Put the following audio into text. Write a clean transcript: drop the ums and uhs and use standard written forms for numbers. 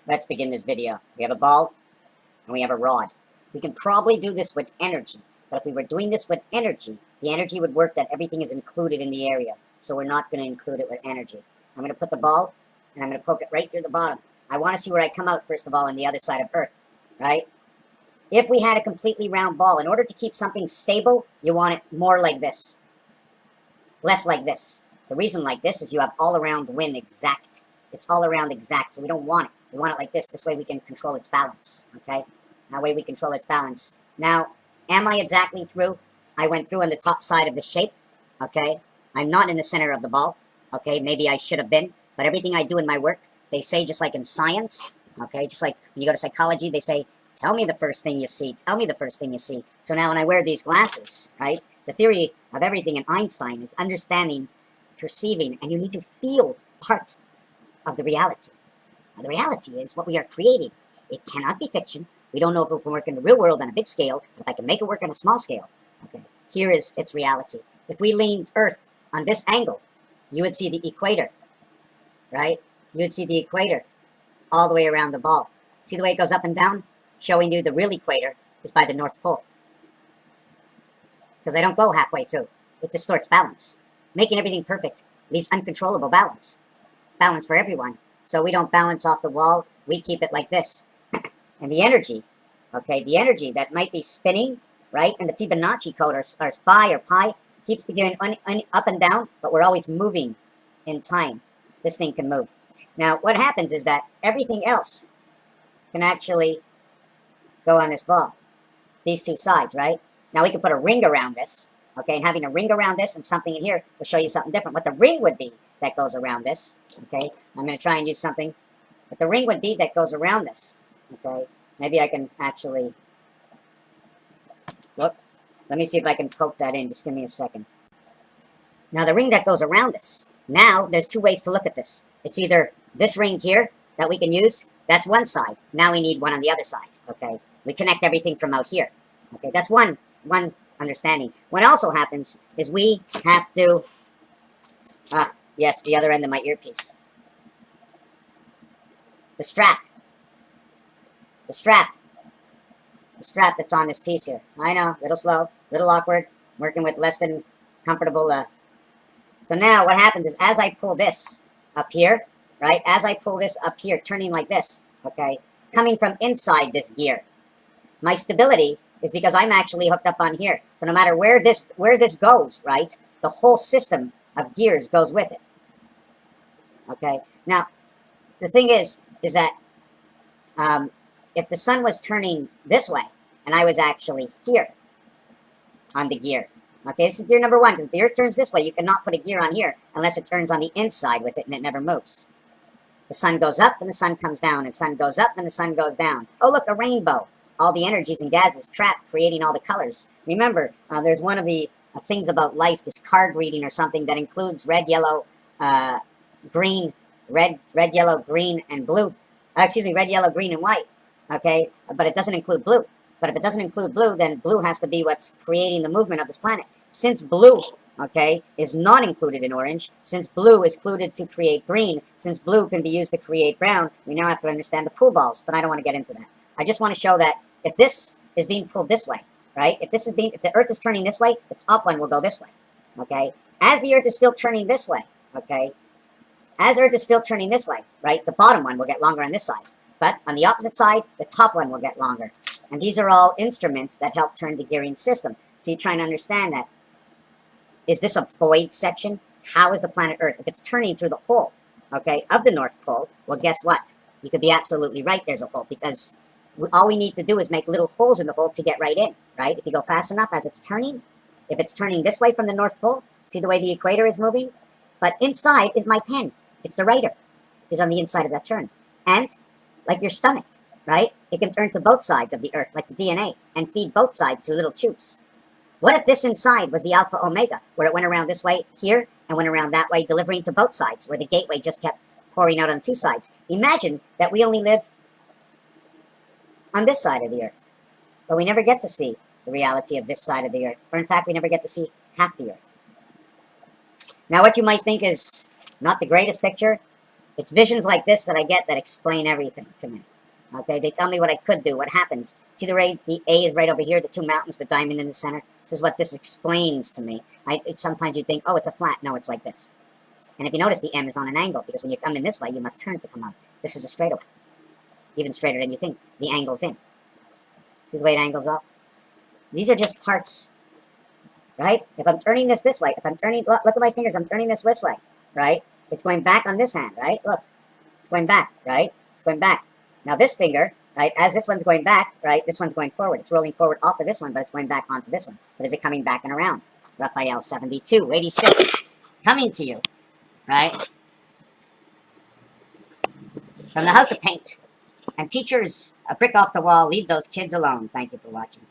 Let's begin this video. We have a ball and we have a rod. We can probably do this with energy, but if we were doing this with energy, the energy would work that everything is included in the area. So we're not going to include it with energy. I'm going to put the ball and I'm going to poke it right through the bottom. I want to see where I come out, first of all, on the other side of Earth, right? If we had a completely round ball, in order to keep something stable, you want it more like this, less like this. The reason like this is you have all around wind exact. It's all around exact, so we don't want it. We want it like this. This way we can control its balance, okay? That way we control its balance. Now, am I exactly through? I went through on the top side of the shape, okay? I'm not in the center of the ball, okay? Maybe I should have been, but everything I do in my work, they say just like in science, okay? Just like when you go to psychology, they say, tell me the first thing you see. Tell me the first thing you see. So now when I wear these glasses, right? The theory of everything in Einstein is understanding, perceiving, and you need to feel part of the reality. Now, the reality is what we are creating. It cannot be fiction. We don't know if it can work in the real world on a big scale, but if I can make it work on a small scale, okay, here is its reality. If we leaned Earth on this angle, you would see the equator, right? You would see the equator all the way around the ball. See the way it goes up and down? Showing you the real equator is by the North Pole. Because I don't go halfway through. It distorts balance. Making everything perfect leaves uncontrollable balance. Balance for everyone. So we don't balance off the wall. We keep it like this. And the energy, okay, the energy that might be spinning, right, and the Fibonacci code, or phi or pi, keeps going up and down, but we're always moving in time. This thing can move. Now, what happens is that everything else can actually go on this ball. These two sides, right? Now, we can put a ring around this, okay, and having a ring around this and something in here will show you something different. What the ring would be that goes around this, okay? I'm going to try and use something. What the ring would be that goes around this, okay? Maybe I can actually, look, let me see if I can poke that in. Just give me a second. Now, the ring that goes around this, now there's two ways to look at this. It's either this ring here that we can use, that's one side. Now we need one on the other side, okay? We connect everything from out here, okay? That's one understanding. What also happens is we have to, yes, the other end of my earpiece. The strap that's on this piece here. I know, a little slow, a little awkward, working with less than comfortable. So now what happens is as I pull this up here, right, as I pull this up here, turning like this, okay, coming from inside this gear, my stability is because I'm actually hooked up on here. So no matter where this goes, right, the whole system of gears goes with it. Okay, now the thing is that if the sun was turning this way and I was actually here on the gear, okay, this is gear number one, because if the Earth turns this way, you cannot put a gear on here unless it turns on the inside with it and it never moves. The sun goes up and the sun comes down, and the sun goes up and the sun goes down. Oh, look, a rainbow. All the energies and gases trapped, creating all the colors. Remember, there's one of the things about life, this card reading or something that includes red, yellow, green, red, yellow, green, and blue. Red, yellow, green, and white. Okay, but it doesn't include blue. But if it doesn't include blue, then blue has to be what's creating the movement of this planet. Since blue, okay, is not included in orange, since blue is included to create green, since blue can be used to create brown, we now have to understand the pool balls, but I don't want to get into that. I just want to show that if this is being pulled this way, right, if the Earth is turning this way, the top one will go this way, okay? As the Earth is still turning this way, okay, as Earth is still turning this way, right, the bottom one will get longer on this side. But on the opposite side, the top one will get longer. And these are all instruments that help turn the gearing system. So you're trying to understand that. Is this a void section? How is the planet Earth? If it's turning through the hole, okay, of the North Pole, well, guess what? You could be absolutely right there's a hole, because all we need to do is make little holes in the hole to get right in, right? If you go fast enough as it's turning, if it's turning this way from the North Pole, see the way the equator is moving? But inside is my pen. It's the writer is on the inside of that turn. And like your stomach, right? It can turn to both sides of the Earth, like the DNA, and feed both sides through little tubes. What if this inside was the Alpha Omega, where it went around this way here and went around that way, delivering to both sides, where the gateway just kept pouring out on two sides? Imagine that we only live on this side of the Earth, but we never get to see the reality of this side of the Earth, or in fact, we never get to see half the Earth. Now, what you might think is not the greatest picture, It's visions like this that I get that explain everything to me. Okay, they tell me what I could do, what happens. See the A is right over here, the two mountains, the diamond in the center. This is what this explains to me. Sometimes you think, oh, it's a flat. No, it's like this. And if you notice, the M is on an angle, because when you come in this way, you must turn to come out. This is a straightaway. Even straighter than you think. The angle's in. See the way it angles off? These are just parts, right? If I'm turning this way, if I'm turning, look at my fingers, I'm turning this way, right? It's going back on this hand, right? Look, it's going back, right? It's going back. Now this finger, right, as this one's going back, right, this one's going forward. It's rolling forward off of this one, but it's going back onto this one. But is it coming back and around? Raphael 72, 86, coming to you, right? From the House of Paint. And teachers, a brick off the wall, leave those kids alone. Thank you for watching.